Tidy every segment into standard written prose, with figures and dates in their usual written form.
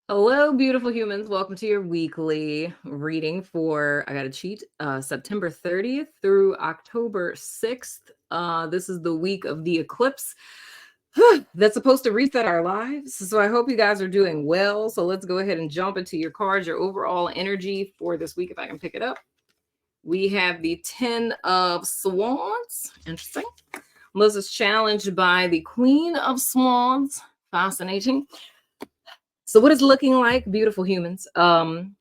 Hello, beautiful humans. Welcome to your weekly reading for, I got to cheat, September 30th through October 6th. This is the week of the eclipse that's supposed to reset our lives. So I hope you guys are doing well. So let's go ahead and jump into your cards, your overall energy for this week, if I can pick it up. We have the 10 of Swords. Interesting. Melissa's challenged by the Queen of Swords. Fascinating. So what is looking like, beautiful humans? For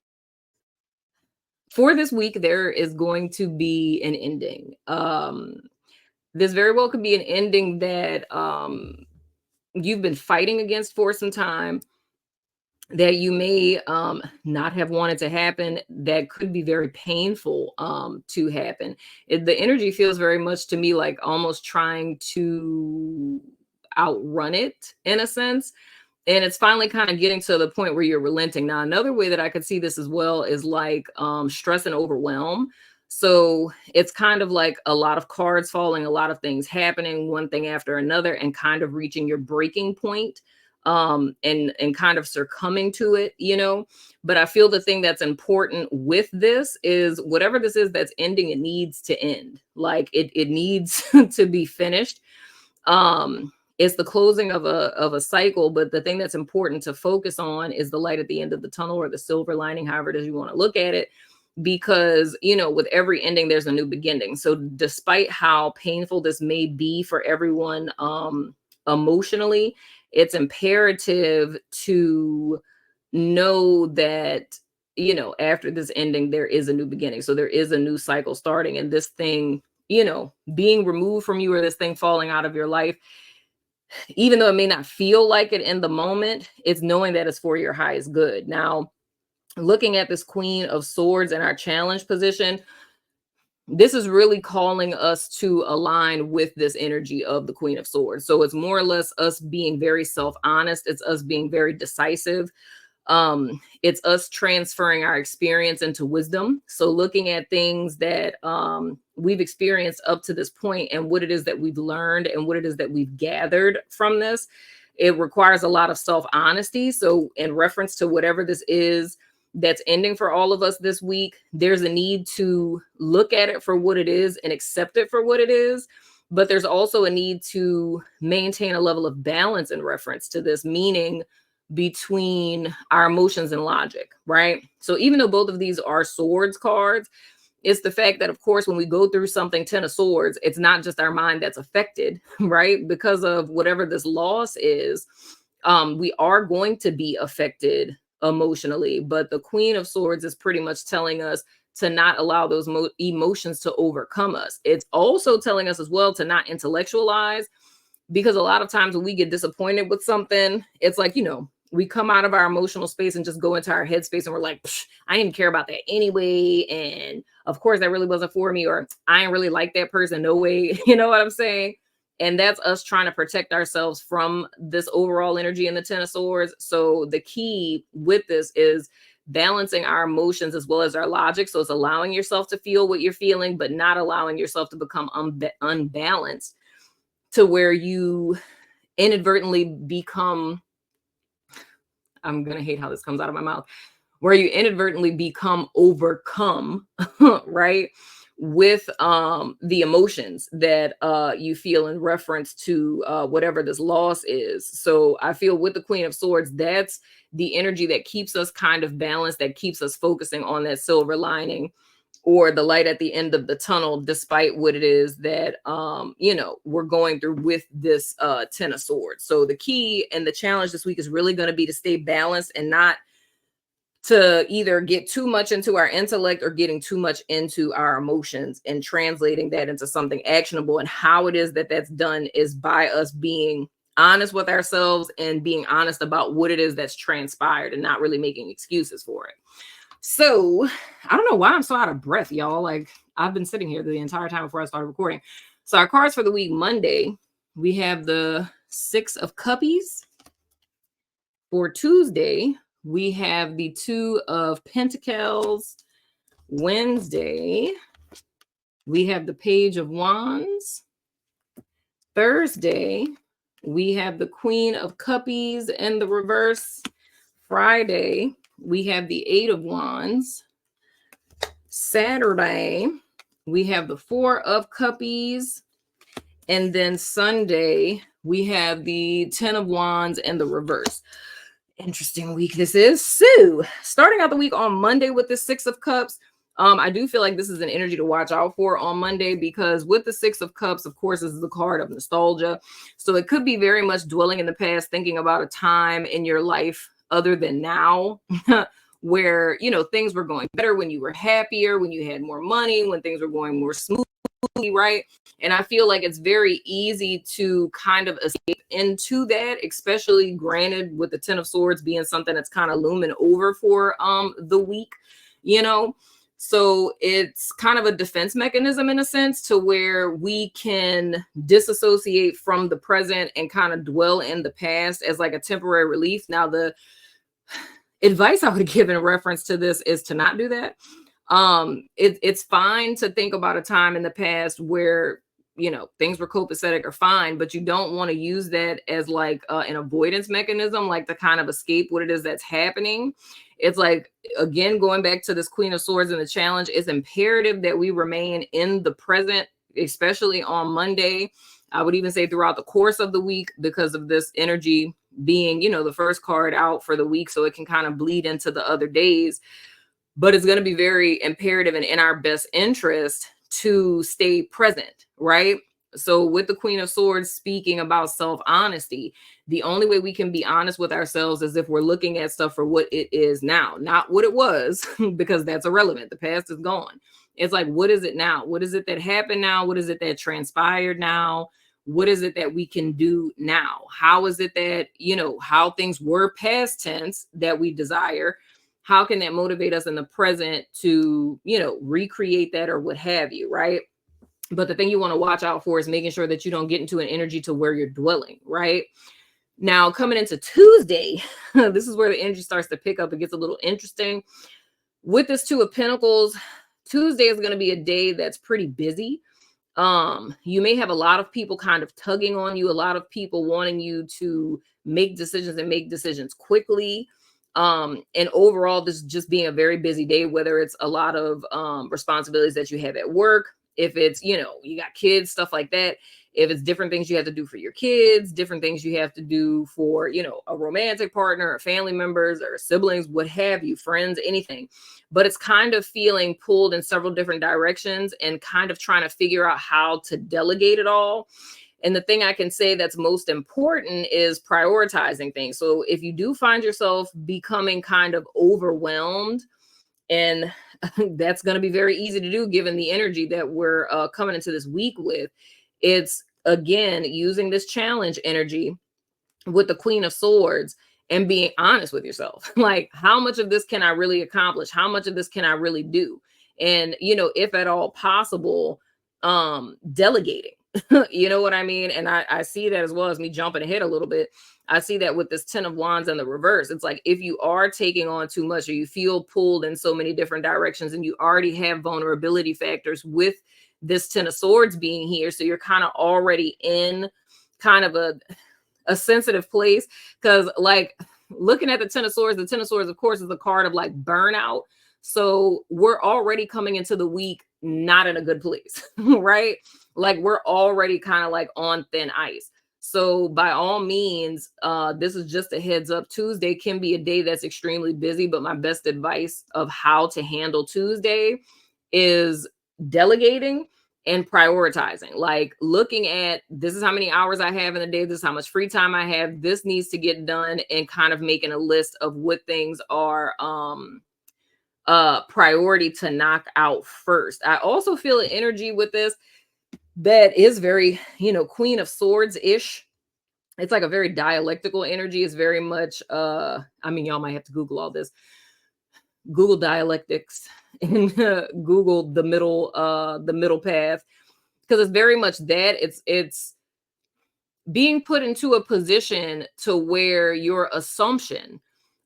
this week, there is going to be an ending. This very well could be an ending that you've been fighting against for some time, that you may not have wanted to happen, that could be very painful to happen. The energy feels very much to me like almost trying to outrun it in a sense. And it's finally kind of getting to the point where you're relenting. Now, another way that I could see this as well is like stress and overwhelm. So it's kind of like a lot of cards falling, a lot of things happening, one thing after another, and kind of reaching your breaking point, and kind of succumbing to it. But I feel the thing that's important with this is whatever this is that's ending, it needs to end. Like it needs to be finished. It's the closing of a cycle, but the thing that's important to focus on is the light at the end of the tunnel, or the silver lining, however it is you want to look at it. Because with every ending there's a new beginning. So despite how painful this may be for everyone emotionally, it's imperative to know that after this ending there is a new beginning. So there is a new cycle starting, and this thing being removed from you, or this thing falling out of your life, even though it may not feel like it in the moment, it's knowing that it's for your highest good. Now, looking at this Queen of Swords in our challenge position, this is really calling us to align with this energy of the Queen of Swords. So it's more or less us being very self-honest. It's us being very decisive. It's us transferring our experience into wisdom. So looking at things that we've experienced up to this point, and what it is that we've learned, and what it is that we've gathered from this. It requires a lot of self-honesty. So in reference to whatever this is that's ending for all of us this week, there's a need to look at it for what it is and accept it for what it is. But there's also a need to maintain a level of balance in reference to this, meaning between our emotions and logic, right? So even though both of these are swords cards, it's the fact that, of course, when we go through something, 10 of Swords, it's not just our mind that's affected, right? Because of whatever this loss is, we are going to be affected emotionally. But the Queen of Swords is pretty much telling us to not allow those emotions to overcome us. It's also telling us as well to not intellectualize, because a lot of times when we get disappointed with something, it's like, we come out of our emotional space and just go into our headspace, and we're like, I didn't care about that anyway. And of course, that really wasn't for me, or I ain't really like that person. No way. You know what I'm saying? And that's us trying to protect ourselves from this overall energy in the 10 of Swords. So the key with this is balancing our emotions as well as our logic. So it's allowing yourself to feel what you're feeling, but not allowing yourself to become unbalanced, to where you inadvertently become, I'm going to hate how this comes out of my mouth, where you inadvertently become overcome, right? With the emotions that you feel in reference to whatever this loss is. So I feel with the Queen of Swords, that's the energy that keeps us kind of balanced, that keeps us focusing on that silver lining, or the light at the end of the tunnel, despite what it is that we're going through with this 10 of Swords. So the key and the challenge this week is really going to be to stay balanced, and not to either get too much into our intellect or getting too much into our emotions, and translating that into something actionable. And how it is that that's done is by us being honest with ourselves, and being honest about what it is that's transpired, and not really making excuses for it. So I don't know why I'm so out of breath, y'all. Like, I've been sitting here the entire time before I started recording. So our cards for the week: Monday, we have the 6 of Cuppies. For Tuesday, we have the 2 of Pentacles. Wednesday, we have the Page of Wands. Thursday, we have the Queen of Cuppies in the reverse. Friday, we have the Eight of Wands. Saturday, we have the Four of Cuppies. And then Sunday, we have the Ten of Wands and the reverse. Interesting week this is. So, starting out the week on Monday with the Six of Cups, I do feel like this is an energy to watch out for on Monday, because with the Six of Cups, of course, this is the card of nostalgia. So it could be very much dwelling in the past, thinking about a time in your life other than now where, you know, things were going better, when you were happier, when you had more money, when things were going more smoothly, right? And I feel like it's very easy to kind of escape into that, especially granted with the Ten of Swords being something that's kind of looming over for the week, you know. So it's kind of a defense mechanism in a sense, to where we can disassociate from the present and kind of dwell in the past as like a temporary relief. Now, the advice I would give in reference to this is to not do that. It's fine to think about a time in the past where, you know, things were copacetic or fine, but you don't want to use that as like an avoidance mechanism, like to kind of escape what it is that's happening. It's like, again, going back to this Queen of Swords and the challenge, it's imperative that we remain in the present, especially on Monday. I would even say throughout the course of the week, because of this energy being, you know, the first card out for the week, so it can kind of bleed into the other days. But it's going to be very imperative and in our best interest to stay present, right? So with the Queen of Swords speaking about self-honesty, the only way we can be honest with ourselves is if we're looking at stuff for what it is now, not what it was, because that's irrelevant. The past is gone. It's like, what is it now? What is it that happened now? What is it that transpired now? What is it that we can do now? How is it that, you know, how things were past tense that we desire? How can that motivate us in the present to, you know, recreate that or what have you, right? But the thing you want to watch out for is making sure that you don't get into an energy to where you're dwelling, right? Now, coming into Tuesday, this is where the energy starts to pick up. It gets a little interesting. With this Two of Pentacles, Tuesday is going to be a day that's pretty busy. You may have a lot of people kind of tugging on you, a lot of people wanting you to make decisions and make decisions quickly. And overall, this just being a very busy day, whether it's a lot of responsibilities that you have at work, if it's, you know, you got kids, stuff like that, if it's different things you have to do for your kids, different things you have to do for, you know, a romantic partner or family members or siblings, what have you, friends, anything. But it's kind of feeling pulled in several different directions and kind of trying to figure out how to delegate it all. And the thing I can say that's most important is prioritizing things. So if you do find yourself becoming kind of overwhelmed, and that's going to be very easy to do given the energy that we're coming into this week with, it's again using this challenge energy with the Queen of Swords and being honest with yourself. Like, how much of this can I really accomplish? How much of this can I really do? And, you know, if at all possible, delegating. You know what I mean? And I see that, as well as me jumping ahead a little bit, I see that with this Ten of Wands and the reverse. It's like, if you are taking on too much, or you feel pulled in so many different directions, and you already have vulnerability factors with this Ten of Swords being here, so you're kind of already in kind of a sensitive place. Because like, looking at the Ten of Swords, of course, is a card of like burnout. So we're already coming into the week not in a good place, right? Like, we're already kind of like on thin ice. So by all means, this is just a heads up. Tuesday can be a day that's extremely busy, but my best advice of how to handle Tuesday is delegating and prioritizing. Like, looking at, this is how many hours I have in a day, this is how much free time I have, this needs to get done, and kind of making a list of what things are priority to knock out first. I also feel an energy with this that is very, you know, Queen of Swords ish. It's like a very dialectical energy. It's very much I mean, y'all might have to Google all this. Google dialectics and Google the middle path, because it's very much that. It's being put into a position to where your assumption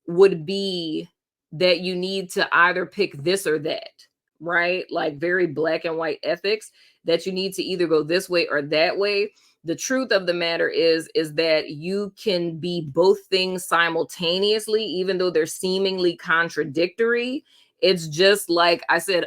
would be that you need to either pick this or that, right? Like, very black and white ethics, that you need to either go this way or that way. The truth of the matter is that you can be both things simultaneously, even though they're seemingly contradictory. It's just like I said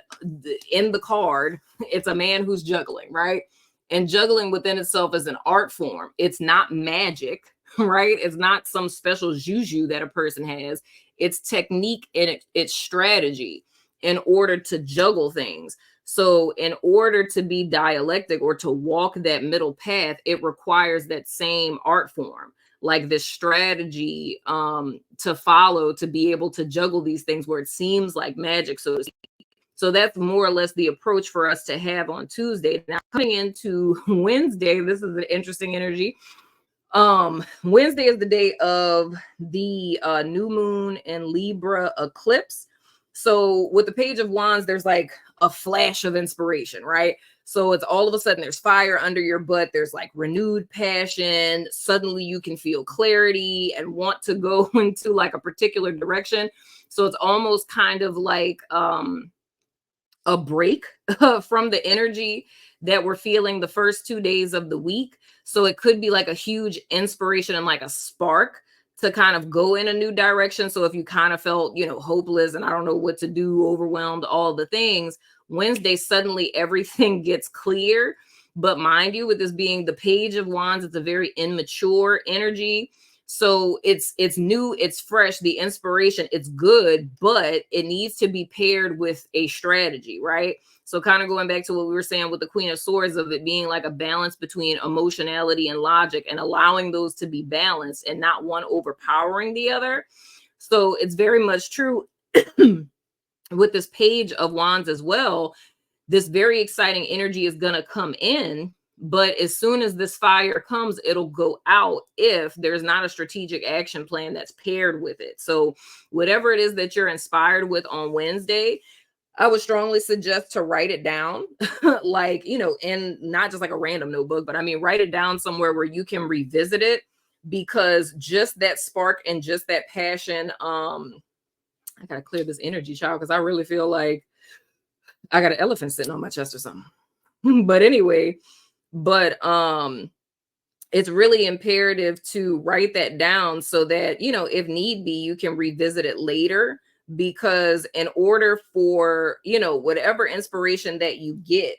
in the card, it's a man who's juggling, right? And juggling within itself is an art form. It's not magic, right? It's not some special juju that a person has. It's technique and it's strategy in order to juggle things. So, in order to be dialectic or to walk that middle path, it requires that same art form, like this strategy to follow to be able to juggle these things where it seems like magic. So that's more or less the approach for us to have on Tuesday. Now, coming into Wednesday, this is an interesting energy. Wednesday is the day of the new moon and Libra eclipse. So with the Page of Wands, there's like a flash of inspiration, right? So it's all of a sudden there's fire under your butt, there's like renewed passion, suddenly you can feel clarity and want to go into like a particular direction. So it's almost kind of like a break from the energy that we're feeling the first 2 days of the week. So it could be like a huge inspiration and like a spark to kind of go in a new direction. So if you kind of felt, hopeless and I don't know what to do, overwhelmed, all the things, Wednesday, suddenly everything gets clear. But mind you, with this being the Page of Wands, it's a very immature energy. So it's new, it's fresh, the inspiration, it's good, but it needs to be paired with a strategy, right? So kind of going back to what we were saying with the Queen of Swords, of it being like a balance between emotionality and logic, and allowing those to be balanced and not one overpowering the other. So it's very much true with this Page of Wands as well. This very exciting energy is going to come in, but as soon as this fire comes, it'll go out if there's not a strategic action plan that's paired with it. So whatever it is that you're inspired with on Wednesday, I would strongly suggest to write it down, like, in not just like a random notebook, but I mean, write it down somewhere where you can revisit it, because just that spark and just that passion, I got to clear this energy, child, because I really feel like I got an elephant sitting on my chest or something. But anyway, it's really imperative to write that down so that, if need be, you can revisit it later. Because in order for, whatever inspiration that you get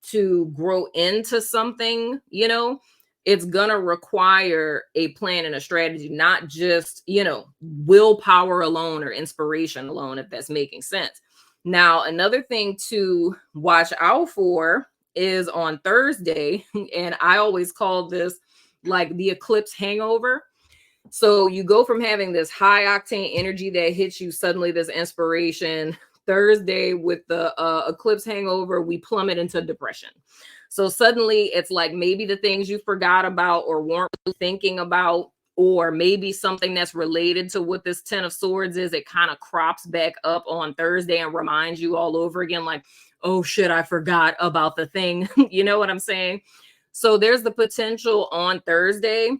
to grow into something, it's gonna require a plan and a strategy, not just, willpower alone or inspiration alone, if that's making sense. Now, another thing to watch out for is on Thursday, and I always call this like the eclipse hangover. So you go from having this high octane energy that hits you suddenly, this inspiration. Thursday, with the eclipse hangover, we plummet into depression. So suddenly it's like maybe the things you forgot about or weren't really thinking about, or maybe something that's related to what this 10 of Swords is, it kind of crops back up on Thursday and reminds you all over again, like, oh shit, I forgot about the thing. You know what I'm saying? So there's the potential on Thursday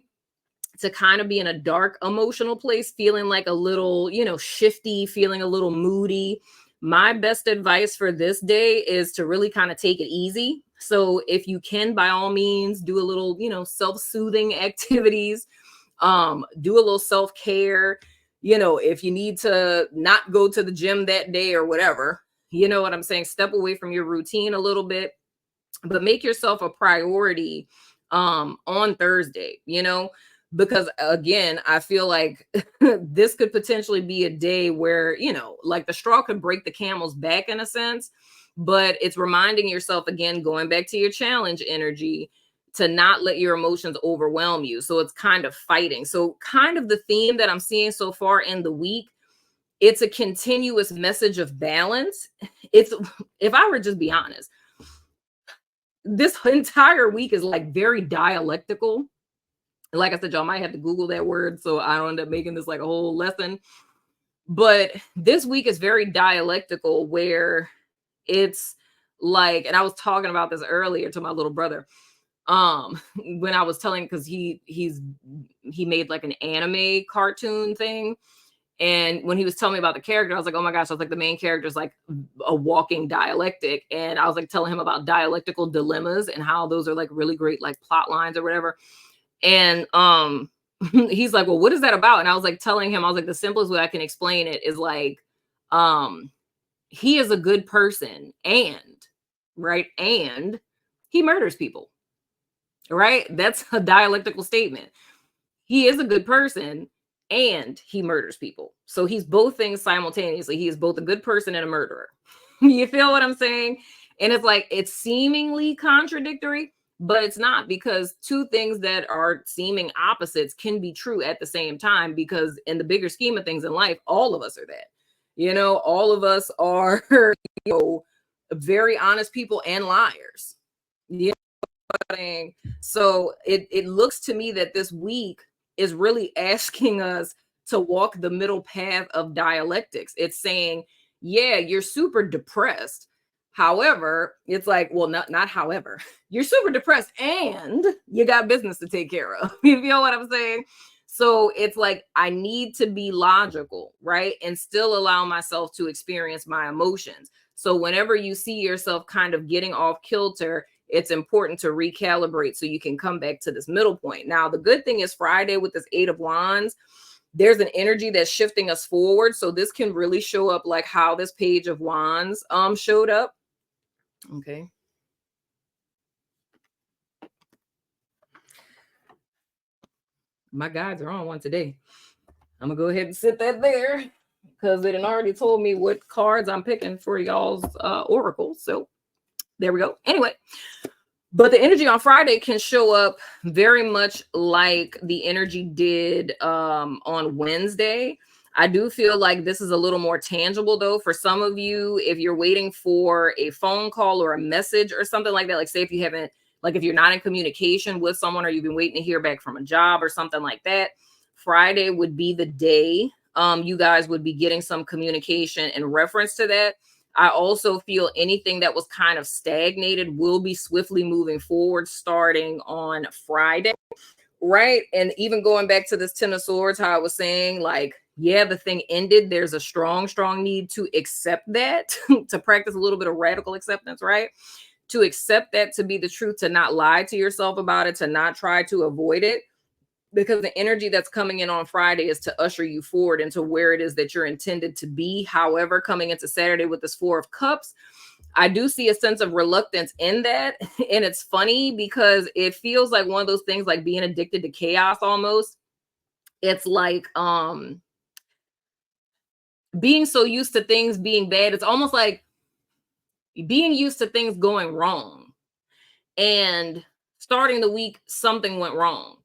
to kind of be in a dark emotional place, feeling like a little, shifty, feeling a little moody. My best advice for this day is to really kind of take it easy. So if you can, by all means, do a little, self-soothing activities, do a little self-care. If you need to not go to the gym that day or whatever, you know what I'm saying? Step away from your routine a little bit, but make yourself a priority on Thursday, because again, I feel like this could potentially be a day where, like the straw could break the camel's back in a sense, but it's reminding yourself, again, going back to your challenge energy, to not let your emotions overwhelm you. So it's kind of fighting. So kind of the theme that I'm seeing so far in the week, it's a continuous message of balance. It's, if I were just be honest, this entire week is like very dialectical. Like I said, y'all might have to Google that word so I don't end up making this like a whole lesson. But this week is very dialectical, where it's like, and I was talking about this earlier to my little brother, when I was telling, because he made like an anime cartoon thing, And when he was telling me about the character, I was like, oh my gosh, I was like, the main character is like a walking dialectic. And I was like telling him about dialectical dilemmas and how those are like really great like plot lines or whatever. And he's like, well, what is that about? And I was like telling him, I was like, the simplest way I can explain it is like, um, he is a good person and right, and he murders people, right? That's a dialectical statement. He is a good person and he murders people. So he's both things simultaneously. He is both a good person and a murderer. You feel what I'm saying? And it's like, it's seemingly contradictory, but it's not, because two things that are seeming opposites can be true at the same time, because in the bigger scheme of things in life, all of us are that. You know, all of us are, you know, very honest people and liars. You saying? So it looks to me that this week is really asking us to walk the middle path of dialectics. It's saying, yeah, you're super depressed. However, it's like, well, not however, you're super depressed and you got business to take care of. You feel what I'm saying? So it's like, I need to be logical, right? And still allow myself to experience my emotions. So whenever you see yourself kind of getting off kilter, it's important to recalibrate so you can come back to this middle point. Now, the good thing is Friday with this 8 of Wands, there's an energy that's shifting us forward. So this can really show up like how this Page of Wands showed up. Okay. My guides are on one today. I'm gonna go ahead and sit that there because they done already told me what cards I'm picking for y'all's oracle. So there we go. Anyway, but the energy on Friday can show up very much like the energy did on Wednesday. I do feel like this is a little more tangible, though, for some of you. If you're waiting for a phone call or a message or something like that, like say if you haven't, like if you're not in communication with someone or you've been waiting to hear back from a job or something like that, Friday would be the day you guys would be getting some communication in reference to that. I also feel anything that was kind of stagnated will be swiftly moving forward starting on Friday, right? And even going back to this 10 of Swords, how I was saying, like, yeah, the thing ended. There's a strong, strong need to accept that, to practice a little bit of radical acceptance, right? To accept that to be the truth, to not lie to yourself about it, to not try to avoid it, because the energy that's coming in on Friday is to usher you forward into where it is that you're intended to be. However, coming into Saturday with this 4 of Cups, I do see a sense of reluctance in that. And it's funny because it feels like one of those things like being addicted to chaos almost. It's like being so used to things being bad. It's almost like being used to things going wrong. And starting the week, something went wrong.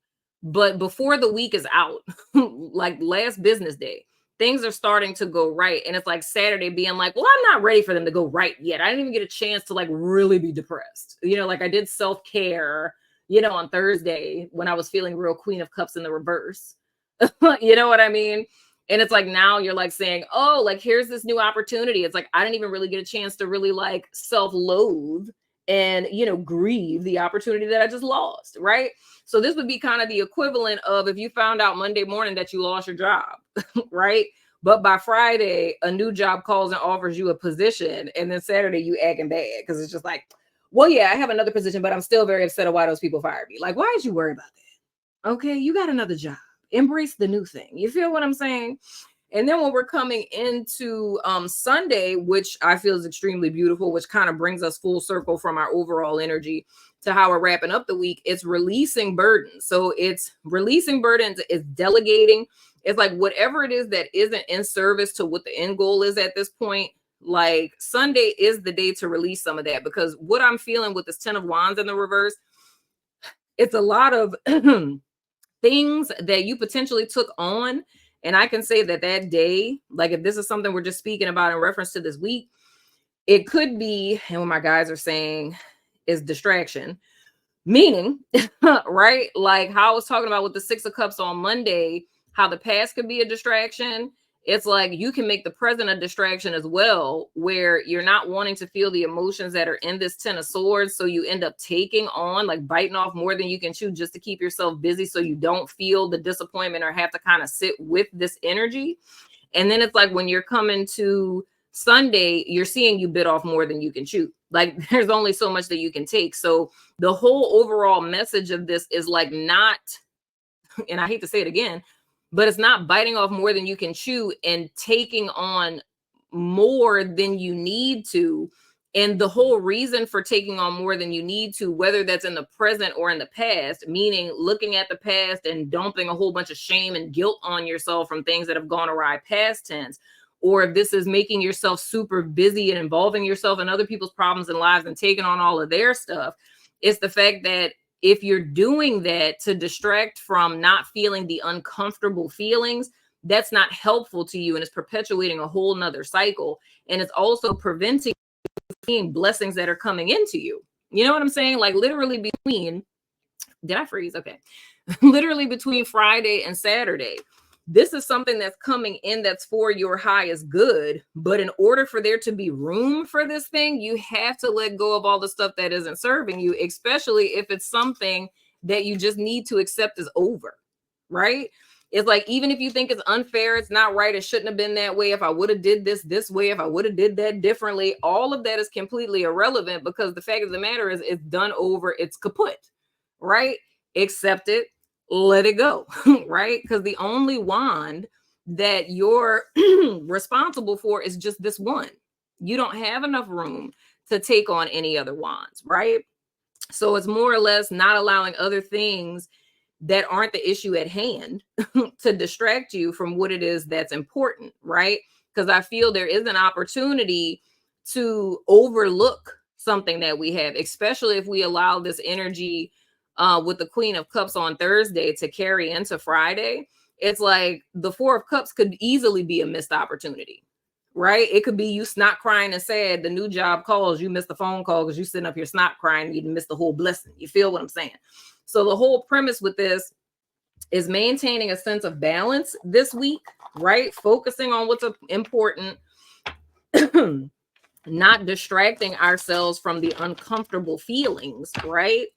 But before the week is out, like last business day, things are starting to go right. And it's like Saturday being like, well, I'm not ready for them to go right yet. I didn't even get a chance to like really be depressed. You know, like I did self-care, you know, on Thursday when I was feeling real Queen of Cups in the reverse. You know what I mean? And it's like now you're like saying, oh, like here's this new opportunity. It's like I didn't even really get a chance to really like self-loathe and, you know, grieve the opportunity that I just lost, right? So this would be kind of the equivalent of if you found out Monday morning that you lost your job, right? But by Friday, a new job calls and offers you a position, and then Saturday you acting bad because it's just like, well, yeah, I have another position, but I'm still very upset at why those people fired me. Like, why did you worry about that? Okay, you got another job. Embrace the new thing. You feel what I'm saying? And then when we're coming into Sunday, which I feel is extremely beautiful, which kind of brings us full circle from our overall energy to how we're wrapping up the week, it's releasing burdens. So it's releasing burdens, it's delegating. It's like whatever it is that isn't in service to what the end goal is at this point, like Sunday is the day to release some of that, because what I'm feeling with this 10 of Wands in the reverse, it's a lot of things that you potentially took on. And I can say that that day, like if this is something we're just speaking about in reference to this week, it could be, and what my guys are saying is distraction, meaning, right? Like how I was talking about with the 6 of Cups on Monday, how the past could be a distraction. It's like you can make the present a distraction as well, where you're not wanting to feel the emotions that are in this 10 of Swords. So you end up taking on, like biting off more than you can chew just to keep yourself busy so you don't feel the disappointment or have to kind of sit with this energy. And then it's like when you're coming to Sunday, you're seeing you bit off more than you can chew. Like there's only so much that you can take. So the whole overall message of this is like not, and I hate to say it again, but it's not biting off more than you can chew and taking on more than you need to. And the whole reason for taking on more than you need to, whether that's in the present or in the past, meaning looking at the past and dumping a whole bunch of shame and guilt on yourself from things that have gone awry past tense, or if this is making yourself super busy and involving yourself in other people's problems and lives and taking on all of their stuff, it's the fact that if you're doing that to distract from not feeling the uncomfortable feelings, that's not helpful to you, and it's perpetuating a whole nother cycle. And it's also preventing blessings that are coming into you. You know what I'm saying? Like literally between, did I freeze? Okay. Literally between Friday and Saturday, this is something that's coming in that's for your highest good. But in order for there to be room for this thing, you have to let go of all the stuff that isn't serving you, especially if it's something that you just need to accept is over, right? It's like, even if you think it's unfair, it's not right, it shouldn't have been that way, if I would have did this way, if I would have did that differently, all of that is completely irrelevant, because the fact of the matter is it's done over, it's kaput, right? Accept it, let it go, right? Because the only wand that you're responsible for is just this one. You don't have enough room to take on any other wands, right? So it's more or less not allowing other things that aren't the issue at hand to distract you from what it is that's important, right? Because I feel there is an opportunity to overlook something that we have, especially if we allow this energy with the Queen of Cups on Thursday to carry into Friday. It's like the Four of Cups could easily be a missed opportunity, right? It could be you snot crying and sad, the new job calls, you missed the phone call because you sitting up here snot crying, you missed the whole blessing. You feel what I'm saying? So the whole premise with this is maintaining a sense of balance this week, right? Focusing on what's important, not distracting ourselves from the uncomfortable feelings, right?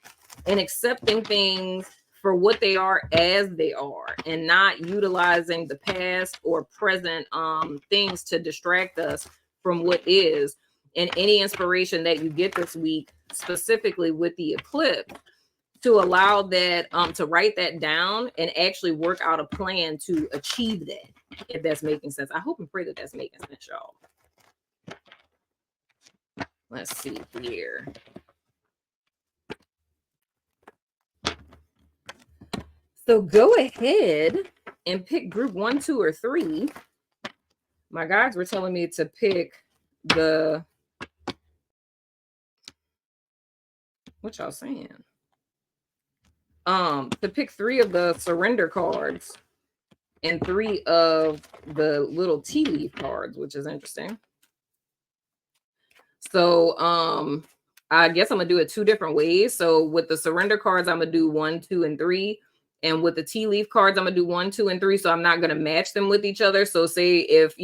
And accepting things for what they are as they are, and not utilizing the past or present things to distract us from what is. And any inspiration that you get this week, specifically with the eclipse, to allow that to write that down and actually work out a plan to achieve that, if that's making sense. I hope and pray that that's making sense, y'all. Let's see here. So go ahead and pick group 1, 2, or 3. My guides were telling me to pick the, what y'all saying? To pick 3 of the surrender cards and 3 of the little tea leaf cards, which is interesting. So I guess I'm gonna do it 2 different ways. So with the surrender cards, I'm gonna do 1, 2, and 3. And with the tea leaf cards, I'm gonna do 1, 2, and 3. So I'm not gonna match them with each other. So say if,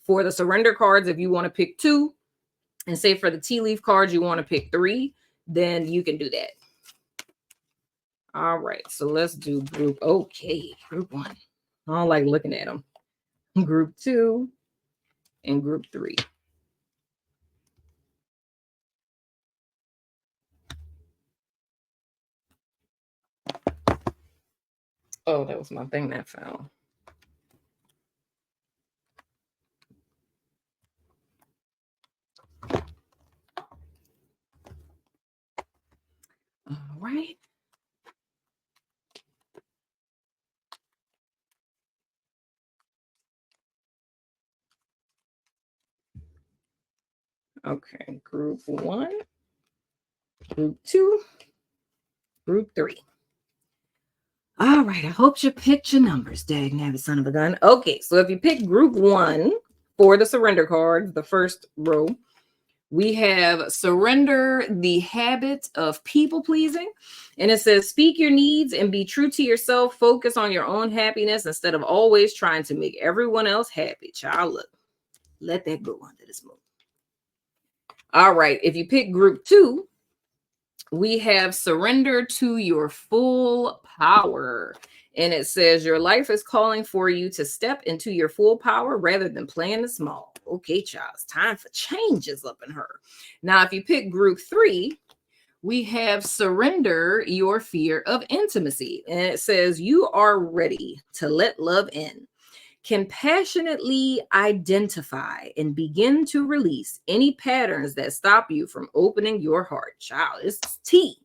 for the surrender cards, if you want to pick 2, and say for the tea leaf cards, you want to pick 3, then you can do that. All right, so let's do group, group 1. I don't like looking at them. Group 2 and group 3. Oh, that was my thing that fell. All right. Okay, group 1, group 2, group 3. All right, I hope you picked your numbers, dagnabbit son of a gun. Okay, so if you pick group 1 for the surrender cards, the first row, we have surrender the habit of people pleasing. And it says, speak your needs and be true to yourself. Focus on your own happiness instead of always trying to make everyone else happy. Child, look, let that go under this moon. All right, if you pick group 2, we have surrender to your full power. And it says your life is calling for you to step into your full power rather than playing it small. Okay, child, it's time for changes up in her. Now, if you pick group 3, we have surrender your fear of intimacy. And it says you are ready to let love in. Compassionately identify and begin to release any patterns that stop you from opening your heart. Child, it's tea.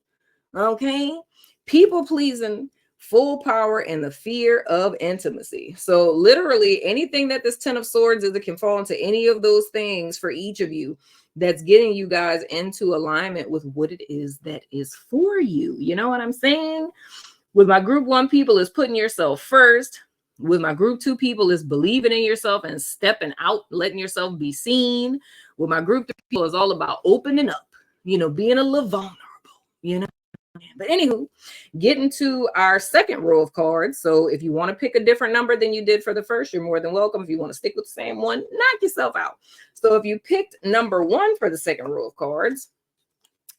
Okay. People pleasing, full power, and the fear of intimacy. So, literally, anything that this 10 of Swords is, it can fall into any of those things for each of you that's getting you guys into alignment with what it is that is for you. You know what I'm saying? With my group 1 people, is putting yourself first. With my group 2 people, is believing in yourself and stepping out, letting yourself be seen. With my group 3 people, is all about opening up, being a little vulnerable, But anywho, getting to our second row of cards. So if you want to pick a different number than you did for the first, you're more than welcome. If you want to stick with the same one, knock yourself out. So if you picked number 1 for the second row of cards,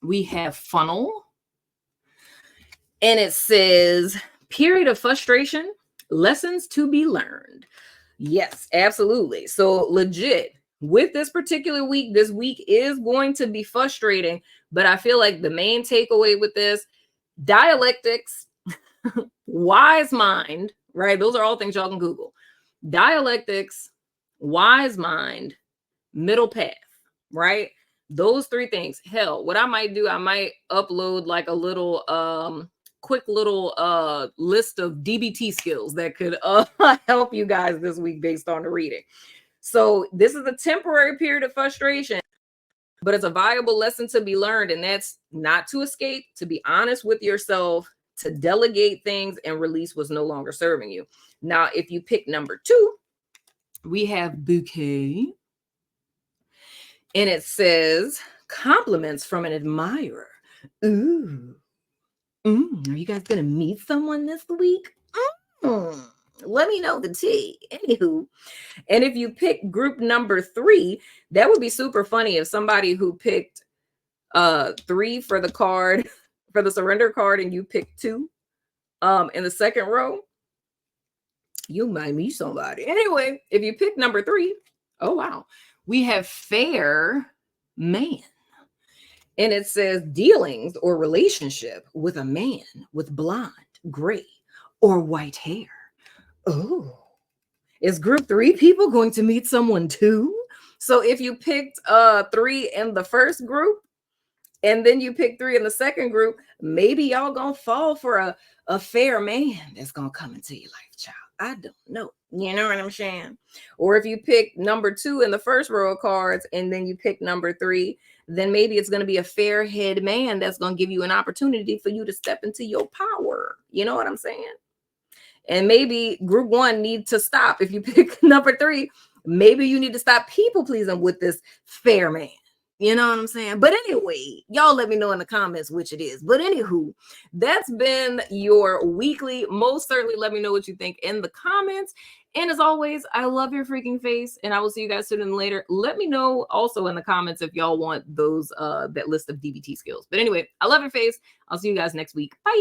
we have funnel. And it says period of frustration, lessons to be learned. Yes, absolutely. So legit, with this particular week, this week is going to be frustrating, but I feel like the main takeaway with this, dialectics, wise mind, right? Those are all things y'all can Google. Dialectics, wise mind, middle path, right? Those 3 things. Hell, what I might do, I might upload like a little quick little list of DBT skills that could help you guys this week based on the reading. So this is a temporary period of frustration, but it's a valuable lesson to be learned. And that's not to escape, to be honest with yourself, to delegate things and release what's no longer serving you. Now, if you pick number 2, we have bouquet. And it says compliments from an admirer. Ooh. Are you guys going to meet someone this week? Let me know the tea. Anywho, and if you pick group number 3, that would be super funny if somebody who picked 3 for the card, for the surrender card, and you picked 2 in the second row, you might meet somebody. Anyway, if you pick number 3, oh wow, we have fair man. And it says dealings or relationship with a man with blonde, gray, or white hair. Oh, is group 3 people going to meet someone too? So if you picked 3 in the first group and then you pick 3 in the second group, maybe y'all gonna fall for a fair man that's gonna come into your life, child. I don't know. You know what I'm saying? Or if you pick number 2 in the first row of cards and then you pick number 3, then maybe it's going to be a fair head man that's going to give you an opportunity for you to step into your power. You know what I'm saying? And maybe group 1 needs to stop. If you pick number 3, maybe you need to stop people pleasing with this fair man. You know what I'm saying? But anyway, y'all let me know in the comments which it is. But anywho, that's been your weekly. Most certainly let me know what you think in the comments. And as always, I love your freaking face. And I will see you guys sooner than later. Let me know also in the comments if y'all want those that list of DBT skills. But anyway, I love your face. I'll see you guys next week. Bye.